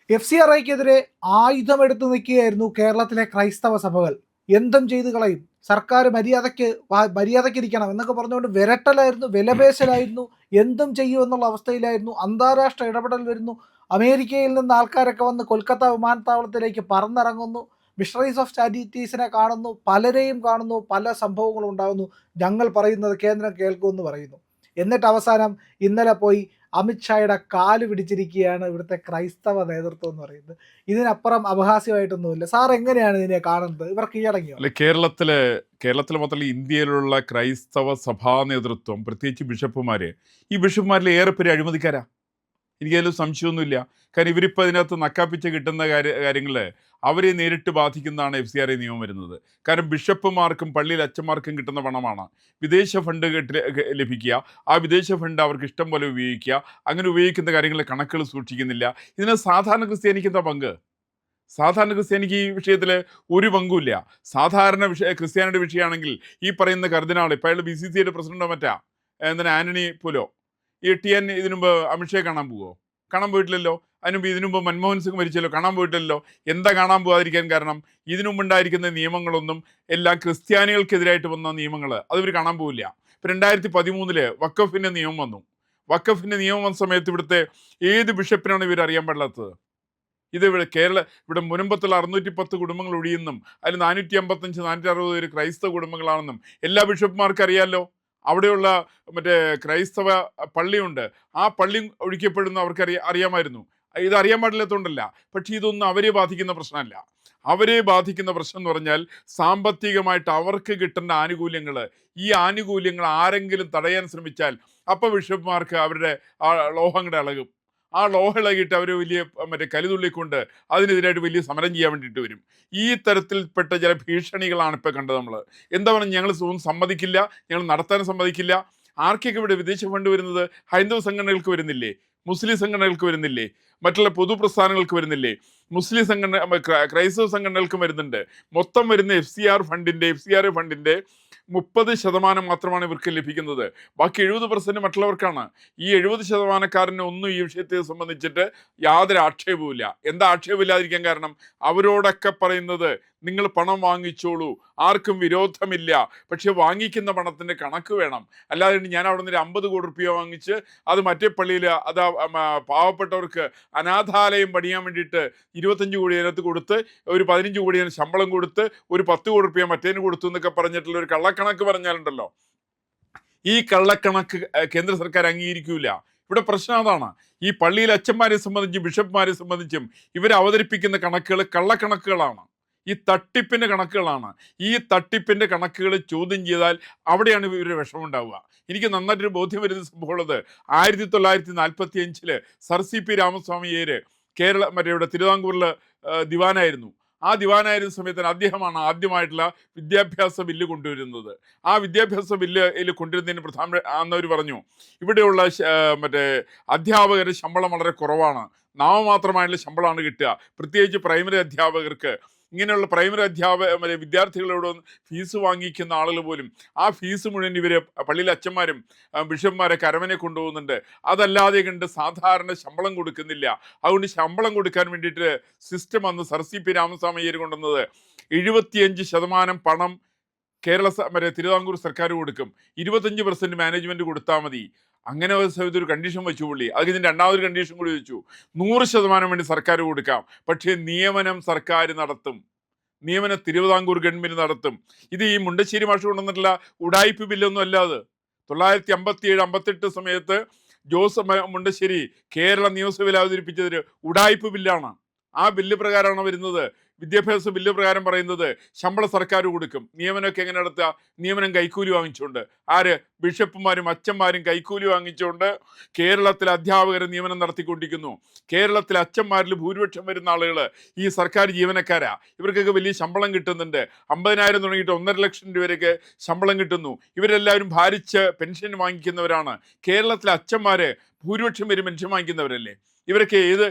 FCRIക്കെതിരെ ആയുധമെടുത്ത് നിൽക്കുകയായിരുന്നു കേരളത്തിലെ ക്രൈസ്തവ സഭകൾ. എന്തും ചെയ്തു കളയും, സർക്കാർ മര്യാദയ്ക്കിരിക്കണം എന്നൊക്കെ പറഞ്ഞുകൊണ്ട് വിരട്ടലായിരുന്നു, വിലപേശലായിരുന്നു, എന്തും ചെയ്യും എന്നുള്ള അവസ്ഥയിലായിരുന്നു. അന്താരാഷ്ട്ര ഇടപെടൽ വരുന്നു. അമേരിക്കയിൽ നിന്ന് ആൾക്കാരൊക്കെ വന്ന് കൊൽക്കത്ത വിമാനത്താവളത്തിലേക്ക് പറന്നിറങ്ങുന്നു. മിഷണറീസ് ഓഫ് ചാരിറ്റീസിനെ കാണുന്നു, പലരെയും കാണുന്നു, പല സംഭവങ്ങളും ഉണ്ടാകുന്നു. ഞങ്ങൾ പറയുന്നത് കേന്ദ്രം കേൾക്കുമെന്ന് പറയുന്നു. എന്നിട്ട് അവസാനം ഇന്നലെ പോയി അമിത്ഷായുടെ കാല് പിടിച്ചിരിക്കുകയാണ് ഇവിടുത്തെ ക്രൈസ്തവ നേതൃത്വം എന്ന് പറയുന്നത്. ഇതിനപ്പുറം അപഹാസ്യമായിട്ടൊന്നുമില്ല. സാർ എങ്ങനെയാണ് ഇതിനെ കാണുന്നത്? ഇവർ കീഴടങ്ങിയോ? അല്ലെ, കേരളത്തിൽ മാത്രമല്ല ഇന്ത്യയിലുള്ള ക്രൈസ്തവ സഭാ നേതൃത്വം, പ്രത്യേകിച്ച് ബിഷപ്പുമാര്, ഈ ബിഷപ്പുമാരിൽ ഏറെ പേര് അഴിമതിക്കാരാ. എനിക്കതിലും സംശയമൊന്നുമില്ല. കാരണം ഇവരിപ്പോൾ അതിനകത്ത് നക്കാപ്പിച്ച് കിട്ടുന്ന കാര്യങ്ങൾ അവരെ നേരിട്ട് ബാധിക്കുന്നതാണ് FCRI നിയമം വരുന്നത്. കാരണം ബിഷപ്പുമാർക്കും പള്ളിയിൽ അച്ഛന്മാർക്കും കിട്ടുന്ന പണമാണ് വിദേശ ഫണ്ട് ലഭിക്കുക. ആ വിദേശ ഫണ്ട് അവർക്ക് ഇഷ്ടം പോലെ ഉപയോഗിക്കുക. അങ്ങനെ ഉപയോഗിക്കുന്ന കാര്യങ്ങളിലെ കണക്കുകൾ സൂക്ഷിക്കുന്നില്ല. ഇതിന് സാധാരണ ക്രിസ്ത്യാനിക്ക് എന്താ പങ്ക്? സാധാരണ ക്രിസ്ത്യാനിക്ക് ഈ വിഷയത്തിൽ ഒരു പങ്കുമില്ല. സാധാരണ ക്രിസ്ത്യാനിയുടെ വിഷയമാണെങ്കിൽ ഈ പറയുന്ന കർദിനാൾ, ഇപ്പോൾ അയാൾ BCCയുടെ പ്രസിഡന്റോ മറ്റാ, എന്തിനാ ആന്റണി പോലോ, ഈ TN ഇതിനുമുമ്പ് അമിത്ഷായെ കാണാൻ പോവോ? കാണാൻ പോയിട്ടില്ലല്ലോ. ഇതിനുമുമ്പ് മൻമോഹൻ സിംഗ് മരിച്ചല്ലോ, കാണാൻ പോയിട്ടില്ലല്ലോ. എന്താ കാണാൻ പോകാതിരിക്കാൻ കാരണം? ഇതിനുമുണ്ടായിരിക്കുന്ന നിയമങ്ങളൊന്നും എല്ലാം ക്രിസ്ത്യാനികൾക്കെതിരായിട്ട് വന്ന നിയമങ്ങൾ, അതിവർ കാണാൻ പോവില്ല. ഇപ്പം 2013 വഖഫിൻ്റെ നിയമം വന്നു. വഖഫിൻ്റെ നിയമം വന്ന സമയത്ത് ഇവിടുത്തെ ഏത് ബിഷപ്പിനാണ് ഇവർ അറിയാൻ പാടില്ലാത്തത്? ഇത് ഇവിടെ മുനമ്പത്തുള്ള 610 കുടുംബങ്ങൾ ഒഴിയുന്നും അതിൽ 455 460 പേര് ക്രൈസ്തവ കുടുംബങ്ങളാണെന്നും എല്ലാ ബിഷപ്പുമാർക്കും അറിയാമല്ലോ. അവിടെയുള്ള മറ്റേ ക്രൈസ്തവ പള്ളിയുണ്ട്, ആ പള്ളി ഒഴിക്കപ്പെടുന്ന അവർക്ക് അറിയാമായിരുന്നു. ഇത് അറിയാൻ പാടില്ലാത്തതുകൊണ്ടല്ല. പക്ഷേ ഇതൊന്നും അവരെ ബാധിക്കുന്ന പ്രശ്നമല്ല. അവരെ ബാധിക്കുന്ന പ്രശ്നം എന്ന് പറഞ്ഞാൽ സാമ്പത്തികമായിട്ട് അവർക്ക് കിട്ടുന്ന ആനുകൂല്യങ്ങൾ, ഈ ആനുകൂല്യങ്ങൾ ആരെങ്കിലും തടയാൻ ശ്രമിച്ചാൽ അപ്പോൾ ബിഷപ്പുമാർക്ക് അവരുടെ ലോഹങ്ങളുടെ ഇളകും. ആ ലോഹളകിയിട്ട് അവർ വലിയ കലിതുള്ളിക്കൊണ്ട് അതിനെതിരായിട്ട് വലിയ സമരം ചെയ്യാൻ വേണ്ടിയിട്ട് വരും. ഈ തരത്തിൽപ്പെട്ട ചില ഭീഷണികളാണ് ഇപ്പോൾ കണ്ടത്. നമ്മൾ എന്താ പറയുക, ഞങ്ങൾ സമ്മതിക്കില്ല, ഞങ്ങൾ നടത്താൻ സമ്മതിക്കില്ല. ആർക്കൊക്കെ ഇവിടെ വിദേശ ഫണ്ട് വരുന്നത്? ഹൈന്ദവ സംഘടനകൾക്ക് വരുന്നില്ലേ? മുസ്ലിം സംഘടനകൾക്ക് വരുന്നില്ലേ? മറ്റുള്ള പൊതുപ്രസ്ഥാനങ്ങൾക്ക് വരുന്നില്ലേ? മുസ്ലിം ക്രൈസ്തവ സംഘടനകൾക്കും വരുന്നുണ്ട്. മൊത്തം വരുന്ന FCRI ഫണ്ടിൻ്റെ 30% മാത്രമാണ് ഇവർക്ക് ലഭിക്കുന്നത്. ബാക്കി 70% മറ്റുള്ളവർക്കാണ്. ഈ 70%കാരന് ഒന്നും ഈ വിഷയത്തെ സംബന്ധിച്ചിട്ട് യാതൊരു ആക്ഷേപവുമില്ല. എന്താ ആക്ഷേപമില്ലാതിരിക്കാൻ കാരണം? അവരോടൊക്കെ പറയുന്നത് നിങ്ങൾ പണം വാങ്ങിച്ചോളൂ, ആർക്കും വിരോധമില്ല, പക്ഷെ വാങ്ങിക്കുന്ന പണത്തിൻ്റെ കണക്ക് വേണം. അല്ലാതെ ഞാൻ അവിടെ നിന്ന് 50 കോടി റുപ്യ വാങ്ങിച്ച് അത് മറ്റേ പള്ളിയിൽ പാവപ്പെട്ടവർക്ക് അനാഥാലയം പണിയാൻ വേണ്ടിയിട്ട് 25 കോടി അതിനകത്ത് കൊടുത്ത്, ഒരു 15 കോടി ശമ്പളം കൊടുത്ത്, ഒരു 10 കോടി റുപ്യ മറ്റേന് കൊടുത്തു എന്നൊക്കെ പറഞ്ഞിട്ടുള്ള ഒരു കള്ളക്കണക്ക് പറഞ്ഞാലുണ്ടല്ലോ, ഈ കള്ളക്കണക്ക് കേന്ദ്ര സർക്കാർ അംഗീകരിക്കൂല. ഇവിടെ പ്രശ്നം അതാണ്. ഈ പള്ളിയിലെ അച്ഛന്മാരെ സംബന്ധിച്ചും ബിഷപ്പ്മാരെ സംബന്ധിച്ചും ഇവർ അവതരിപ്പിക്കുന്ന കണക്കുകൾ കള്ളക്കണക്കുകളാണ്, ഈ തട്ടിപ്പിൻ്റെ കണക്കുകളാണ്. ഈ തട്ടിപ്പിൻ്റെ കണക്കുകൾ ചോദ്യം ചെയ്താൽ അവിടെയാണ് ഇവരുടെ വിഷമം ഉണ്ടാവുക. എനിക്ക് നന്നായിട്ടൊരു ബോധ്യം വരുന്ന സംഭവമുള്ളത്, 1945 സർ CP രാമസ്വാമിയേര് ഇവിടെ തിരുവിതാംകൂറിൽ ദിവാനായിരുന്നു. ആ ദിവാനായിരുന്ന സമയത്ത് അദ്ദേഹമാണ് ആദ്യമായിട്ടുള്ള വിദ്യാഭ്യാസ ബില്ല് കൊണ്ടുവരുന്നത്. ആ വിദ്യാഭ്യാസ ബില്ല് കൊണ്ടുവരുന്നതിന് പ്രധാനപ്പെട്ടവർ പറഞ്ഞു, ഇവിടെയുള്ള അധ്യാപകരുടെ ശമ്പളം വളരെ കുറവാണ്, നാമമാത്രമായിട്ടുള്ള ശമ്പളമാണ് കിട്ടുക. പ്രത്യേകിച്ച് പ്രൈമറി അധ്യാപകർക്ക്, ഇങ്ങനെയുള്ള പ്രൈമറി വിദ്യാർത്ഥികളോട് ഫീസ് വാങ്ങിക്കുന്ന ആളുകൾ പോലും ആ ഫീസ് മുഴുവൻ ഇവർ പള്ളിയിലെ അച്ഛന്മാരും ബിഷപ്പ്മാരൊക്കെ അരമനെ കൊണ്ടുപോകുന്നുണ്ട്. അതല്ലാതെ കണ്ട് സാധാരണ ശമ്പളം കൊടുക്കുന്നില്ല. അതുകൊണ്ട് ശമ്പളം കൊടുക്കാൻ വേണ്ടിയിട്ട് സിസ്റ്റം വന്ന് സർ CP രാമസ്വാമിയർ കൊണ്ടുവന്നത് 75% പണം തിരുവിതാംകൂർ സർക്കാർ കൊടുക്കും, 25% മാനേജ്മെന്റ് കൊടുത്താൽ മതി. അങ്ങനെ ഒരു കണ്ടീഷൻ വെച്ചു പുള്ളി. അതിന് ഇതിൻ്റെ രണ്ടാമതൊരു കണ്ടീഷൻ കൂടി വെച്ചു, 100% വേണ്ടി സർക്കാർ കൊടുക്കാം, പക്ഷേ നിയമനം സർക്കാർ നടത്തും, നിയമനം തിരുവിതാംകൂർ ഗവൺമെന്റ് നടത്തും. ഇത് ഈ മുണ്ടശ്ശേരി മാഷ് കൊണ്ടുവന്നിട്ടുള്ള ഉടായ്പ ബില്ലൊന്നും അല്ലാതെ 1957-58 സമയത്ത് ജോസ് മുണ്ടശ്ശേരി കേരള നിയമസഭയിൽ അവതരിപ്പിച്ചതൊരു ഉടായ്പ ബില്ലാണ്. ആ ബില്ല് പ്രകാരമാണ് വരുന്നത്. വിദ്യാഭ്യാസ ബില്ല് പ്രകാരം പറയുന്നത് ശമ്പളം സർക്കാർ കൊടുക്കും. നിയമനമൊക്കെ എങ്ങനെ നടത്തുക? നിയമനം കൈക്കൂലി വാങ്ങിച്ചുകൊണ്ട്. ആര്? ബിഷപ്പുമാരും അച്ഛന്മാരും കൈക്കൂലി വാങ്ങിച്ചുകൊണ്ട് കേരളത്തിലെ അധ്യാപകരെ നിയമനം നടത്തിക്കൊണ്ടിരിക്കുന്നു. കേരളത്തിലെ അച്ഛന്മാരിൽ ഭൂരിപക്ഷം വരുന്ന ആളുകൾ ഈ സർക്കാർ ജീവനക്കാരാ. ഇവർക്കൊക്കെ വലിയ ശമ്പളം കിട്ടുന്നുണ്ട്. 50,000 തുടങ്ങിയിട്ട് 1.5 ലക്ഷം രൂപ വരെയൊക്കെ ശമ്പളം കിട്ടുന്നു. ഇവരെല്ലാവരും ഭാരിച്ച് പെൻഷൻ വാങ്ങിക്കുന്നവരാണ്. കേരളത്തിലെ അച്ഛന്മാര് ഭൂരിപക്ഷം പേര് പെൻഷൻ വാങ്ങിക്കുന്നവരല്ലേ. ഇവരൊക്കെ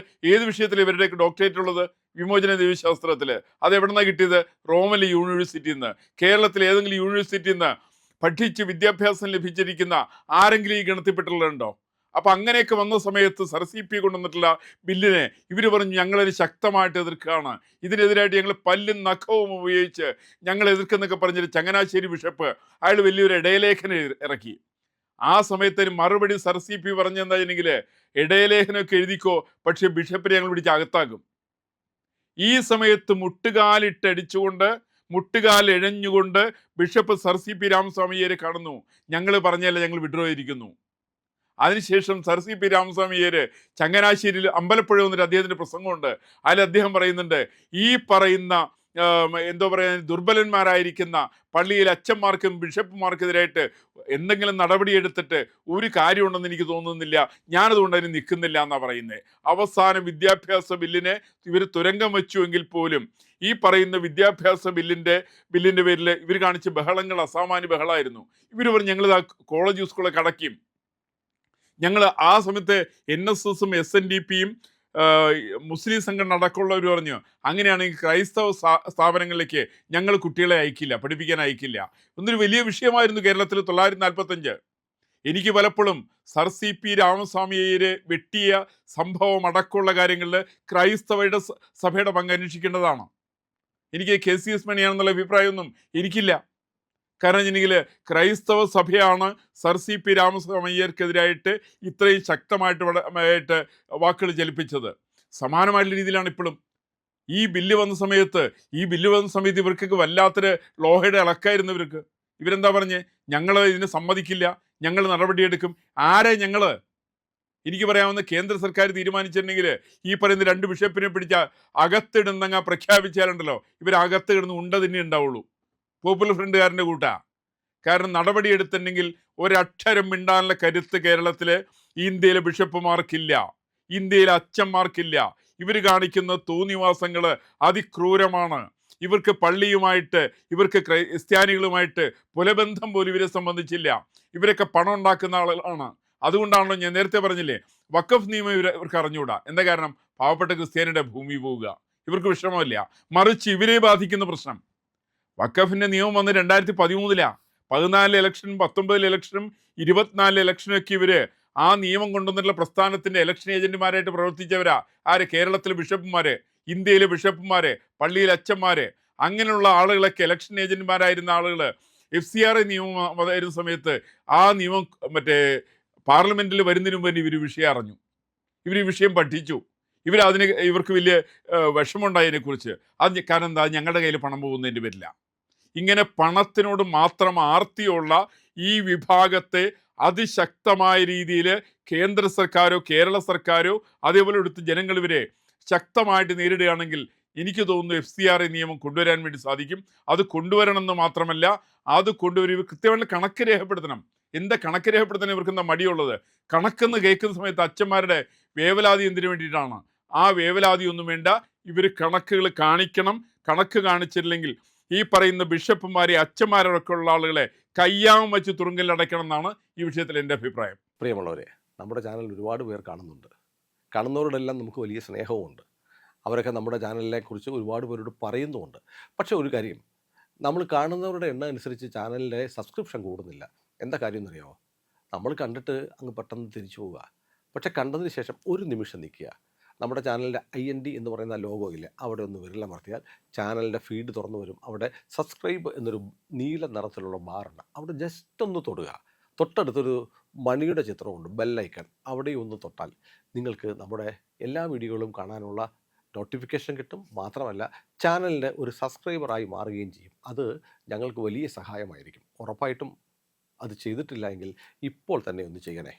ഏത് വിഷയത്തിൽ ഇവരുടെയൊക്കെ ഡോക്ടറേറ്റ് ഉള്ളത്? വിമോചന ദൈവശാസ്ത്രത്തിൽ. അത് എവിടെ നിന്നാണ് കിട്ടിയത്? റോമലി യൂണിവേഴ്സിറ്റിയിൽ നിന്ന്. കേരളത്തിലെ ഏതെങ്കിലും യൂണിവേഴ്സിറ്റിയിൽ നിന്ന് പഠിച്ച് വിദ്യാഭ്യാസം ലഭിച്ചിരിക്കുന്ന ആരെങ്കിലും ഈ ഗണത്തിൽപ്പെട്ടുള്ളതുണ്ടോ? അപ്പം അങ്ങനെയൊക്കെ വന്ന സമയത്ത് സർസിപി കൊണ്ടുവന്നിട്ടുള്ള ബില്ലിനെ ഇവർ പറഞ്ഞു ഞങ്ങളൊരു ശക്തമായിട്ട് എതിർക്കുകയാണ്, ഇതിനെതിരായിട്ട് ഞങ്ങൾ പല്ലും നഖവും ഉപയോഗിച്ച് ഞങ്ങൾ എതിർക്കുന്നൊക്കെ പറഞ്ഞിട്ട് ചങ്ങനാശ്ശേരി ബിഷപ്പ് അയാൾ വലിയൊരു ഇടയലേഖനം ഇറക്കി. ആ സമയത്തിന് മറുപടി സർസിപി പറഞ്ഞെന്താണെങ്കിൽ ഇടയലേഖനമൊക്കെ എഴുതിക്കോ, പക്ഷെ ബിഷപ്പിനെ ഞങ്ങൾ പിടിച്ച് അകത്താക്കും. ഈ സമയത്ത് മുട്ടുകാലിട്ടടിച്ചുകൊണ്ട് മുട്ടുകാൽ എഴഞ്ഞുകൊണ്ട് ബിഷപ്പ് സർസിപി രാമസ്വാമിയെ കാണുന്നു. ഞങ്ങൾ പറഞ്ഞല്ല, ഞങ്ങൾ വിഡ്രോ ചെയ്തിരിക്കുന്നു. അതിനുശേഷം സർസിപി രാമസ്വാമിയേര് ചങ്ങനാശ്ശേരിയിൽ അമ്പലപ്പുഴ വന്നിട്ട് അദ്ദേഹത്തിൻ്റെ പ്രസംഗമുണ്ട്. അതിൽ അദ്ദേഹം പറയുന്നുണ്ട്, ഈ പറയുന്ന എന്തോ പറയാൻ ദുർബലന്മാരായിരിക്കുന്ന പള്ളിയിൽ അച്ഛന്മാർക്കും ബിഷപ്പുമാർക്കെതിരായിട്ട് എന്തെങ്കിലും നടപടിയെടുത്തിട്ട് ഒരു കാര്യമുണ്ടെന്ന് എനിക്ക് തോന്നുന്നില്ല, ഞാനതുകൊണ്ട് അതിന് നിൽക്കുന്നില്ല എന്നാണ് പറയുന്നത്. അവസാന വിദ്യാഭ്യാസ ബില്ലിനെ ഇവർ തുരങ്കം വെച്ചുവെങ്കിൽ പോലും ഈ പറയുന്ന വിദ്യാഭ്യാസ ബില്ലിൻ്റെ പേരിൽ ഇവർ കാണിച്ച ബഹളങ്ങൾ അസാമാന്യ ബഹളമായിരുന്നു. ഇവർ പറഞ്ഞു ഞങ്ങൾ കോളേജ് സ്കൂളൊക്കെ അടയ്ക്കും. ഞങ്ങൾ ആ സമയത്ത് NSSും SNDPയും മുസ്ലിം സംഘടന അടക്കമുള്ളവർ പറഞ്ഞു അങ്ങനെയാണെങ്കിൽ ക്രൈസ്തവ സ്ഥാപനങ്ങളിലേക്ക് ഞങ്ങൾ കുട്ടികളെ അയക്കില്ല, പഠിപ്പിക്കാൻ അയക്കില്ല. ഒന്നൊരു വലിയ വിഷയമായിരുന്നു കേരളത്തിൽ 945. എനിക്ക് പലപ്പോഴും സർസിപി രാമസ്വാമിയെ വെട്ടിയ സംഭവം അടക്കമുള്ള കാര്യങ്ങളിൽ ക്രൈസ്തവയുടെ സഭയുടെ പങ്ക് അന്വേഷിക്കേണ്ടതാണ്. എനിക്ക് KCS മണിയാണെന്നുള്ള അഭിപ്രായമൊന്നും എനിക്കില്ല. കാരണം വെച്ചിട്ടുണ്ടെങ്കിൽ ക്രൈസ്തവ സഭയാണ് സർസിപി രാമസ്വാമിയർക്കെതിരായിട്ട് ഇത്രയും ശക്തമായിട്ട് വാക്കുകൾ ചലിപ്പിച്ചത്. സമാനമായിട്ടുള്ള രീതിയിലാണ് ഇപ്പോഴും ഈ ബില്ല് വന്ന സമയത്ത് ഇവർക്കൊക്കെ വല്ലാത്തൊരു ലോഹയുടെ ഇളക്കായിരുന്നു. ഇവരെന്താ പറഞ്ഞേ, ഞങ്ങൾ ഇതിന് സമ്മതിക്കില്ല, ഞങ്ങൾ നടപടിയെടുക്കും. ആരെ ഞങ്ങൾ? എനിക്ക് പറയാവുന്ന കേന്ദ്ര സർക്കാർ തീരുമാനിച്ചിട്ടുണ്ടെങ്കിൽ ഈ പറയുന്ന 2 ബിഷപ്പിനെ പിടിച്ച അകത്തിടുന്നങ്ങ പ്രഖ്യാപിച്ചാലുണ്ടല്ലോ, ഇവർ അകത്ത് കിടന്ന് ഉണ്ട തന്നെ ഉണ്ടാവുള്ളൂ. പോപ്പുലർ ഫ്രണ്ടുകാരൻ്റെ കൂട്ടാ. കാരണം നടപടിയെടുത്തിട്ടുണ്ടെങ്കിൽ ഒരക്ഷരം മിണ്ടാനുള്ള കരുത്ത് കേരളത്തിലെ ഇന്ത്യയിലെ ബിഷപ്പുമാർക്കില്ല, ഇന്ത്യയിലെ അച്ഛന്മാർക്കില്ല. ഇവർ കാണിക്കുന്ന തോന്നിവാസങ്ങൾ അതിക്രൂരമാണ്. ഇവർക്ക് പള്ളിയുമായിട്ട്, ഇവർക്ക് ക്രിസ്ത്യാനികളുമായിട്ട് പുലബന്ധം പോലും ഇവരെ സംബന്ധിച്ചില്ല. ഇവരൊക്കെ പണം ഉണ്ടാക്കുന്ന ആളുകളാണ്. അതുകൊണ്ടാണല്ലോ ഞാൻ നേരത്തെ പറഞ്ഞില്ലേ, വഖഫ് നിയമം ഇവർക്ക് അറിഞ്ഞുകൂടാ. എന്താ കാരണം? പാവപ്പെട്ട ക്രിസ്ത്യാനിയുടെ ഭൂമി പോവുക ഇവർക്ക് വിഷമമില്ല. മറിച്ച് ഇവരെ ബാധിക്കുന്ന പ്രശ്നം, വഖഫിന്റെ നിയമം വന്ന് 2013 14 ഇലക്ഷനും 19 ഇലക്ഷനും 24 ഇലക്ഷനും ഒക്കെ ഇവര് ആ നിയമം കൊണ്ടുവന്നിട്ടുള്ള പ്രസ്ഥാനത്തിന്റെ ഇലക്ഷൻ ഏജന്റുമാരായിട്ട് പ്രവർത്തിച്ചവരാ. ആര്? കേരളത്തിലെ ബിഷപ്പുമാര്, ഇന്ത്യയിലെ ബിഷപ്പുമാര്, പള്ളിയിലെ അച്ഛന്മാര്, അങ്ങനെയുള്ള ആളുകളൊക്കെ ഇലക്ഷൻ ഏജന്റുമാരായിരുന്ന ആളുകൾ. FCRA നിയമം വരുന്ന സമയത്ത് ആ നിയമം പാർലമെന്റിൽ വരുന്നതിന് മുമ്പ് തന്നെ ഇവർ വിഷയം അറിഞ്ഞു, ഇവർ ഈ വിഷയം പഠിച്ചു. ഇവർക്ക് വലിയ വിഷമമുണ്ടായി അതിനെക്കുറിച്ച്. അത് കാരണം എന്താ? ഞങ്ങളുടെ കയ്യിൽ പണം പോകുന്നതിൻ്റെ പേരില്ല. ഇങ്ങനെ പണത്തിനോട് മാത്രം ആർത്തിയുള്ള ഈ വിഭാഗത്തെ അതിശക്തമായ രീതിയിൽ കേന്ദ്ര സർക്കാരോ കേരള സർക്കാരോ അതേപോലെ എടുത്ത് ജനങ്ങൾ ഇവരെ ശക്തമായിട്ട് നേരിടുകയാണെങ്കിൽ എനിക്ക് തോന്നുന്നു FCRA നിയമം കൊണ്ടുവരാൻ വേണ്ടി സാധിക്കും. അത് കൊണ്ടുവരണമെന്ന് മാത്രമല്ല, അത് കൊണ്ടുവരും കൃത്യമായിട്ട് കണക്ക് രേഖപ്പെടുത്തണം. എന്താ കണക്ക് രേഖപ്പെടുത്താൻ ഇവർക്ക് എന്താ മടിയുള്ളത്? കണക്കെന്ന് കേൾക്കുന്ന സമയത്ത് അച്ഛന്മാരുടെ വേവലാതി എന്തിനു വേണ്ടിയിട്ടാണ്? ആ വേവലാതി ഒന്നും വേണ്ട, ഇവർ കണക്കുകൾ കാണിക്കണം. കണക്ക് കാണിച്ചില്ലെങ്കിൽ ഈ പറയുന്ന ബിഷപ്പുമാരെ അച്ഛന്മാരൊക്കെ ഉള്ള ആളുകളെ കയ്യാമം വെച്ച് തുറുങ്കലിൽ അടയ്ക്കണം എന്നാണ് ഈ വിഷയത്തിൽ എൻ്റെ അഭിപ്രായം. പ്രിയമുള്ളവരെ, നമ്മുടെ ചാനൽ ഒരുപാട് പേർ കാണുന്നുണ്ട്. കാണുന്നവരോടെല്ലാം നമുക്ക് വലിയ സ്നേഹവുമുണ്ട്. അവരൊക്കെ നമ്മുടെ ചാനലിനെ കുറിച്ച് ഒരുപാട് പേരോട് പറയുന്നുമുണ്ട്. പക്ഷേ ഒരു കാര്യം, നമ്മൾ കാണുന്നവരുടെ എണ്ണം അനുസരിച്ച് ചാനലിൻ്റെ സബ്സ്ക്രിപ്ഷൻ കൂടുന്നില്ല. എന്താ കാര്യം എന്നറിയാമോ? നമ്മൾ കണ്ടിട്ട് അങ്ങ് പെട്ടെന്ന് തിരിച്ചു പോവുക. പക്ഷേ കണ്ടതിന് ശേഷം ഒരു നിമിഷം നിൽക്കുക. നമ്മുടെ ചാനലിൻ്റെ IND എന്ന് പറയുന്ന ലോഗോ ഇല്ലേ, അവിടെ ഒന്ന് വിരലമർത്തിയാൽ ചാനലിൻ്റെ ഫീഡ് തുറന്നു വരും. അവിടെ സബ്സ്ക്രൈബ് എന്നൊരു നീല നിറത്തിലുള്ള ബാറുണ്ട്, അവിടെ ജസ്റ്റ് ഒന്ന് തൊടുക. തൊട്ടടുത്തൊരു മണിയുടെ ചിത്രമുണ്ട്, ബെല്ലൈക്കൺ, അവിടെ ഒന്ന് തൊട്ടാൽ നിങ്ങൾക്ക് നമ്മുടെ എല്ലാ വീഡിയോകളും കാണാനുള്ള നോട്ടിഫിക്കേഷൻ കിട്ടും. മാത്രമല്ല ചാനലിൻ്റെ ഒരു സബ്സ്ക്രൈബറായി മാറുകയും ചെയ്യും. അത് ഞങ്ങൾക്ക് വലിയ സഹായമായിരിക്കും. ഉറപ്പായിട്ടും അത് ചെയ്തിട്ടില്ല എങ്കിൽ ഇപ്പോൾ തന്നെ ഒന്ന് ചെയ്യണേ.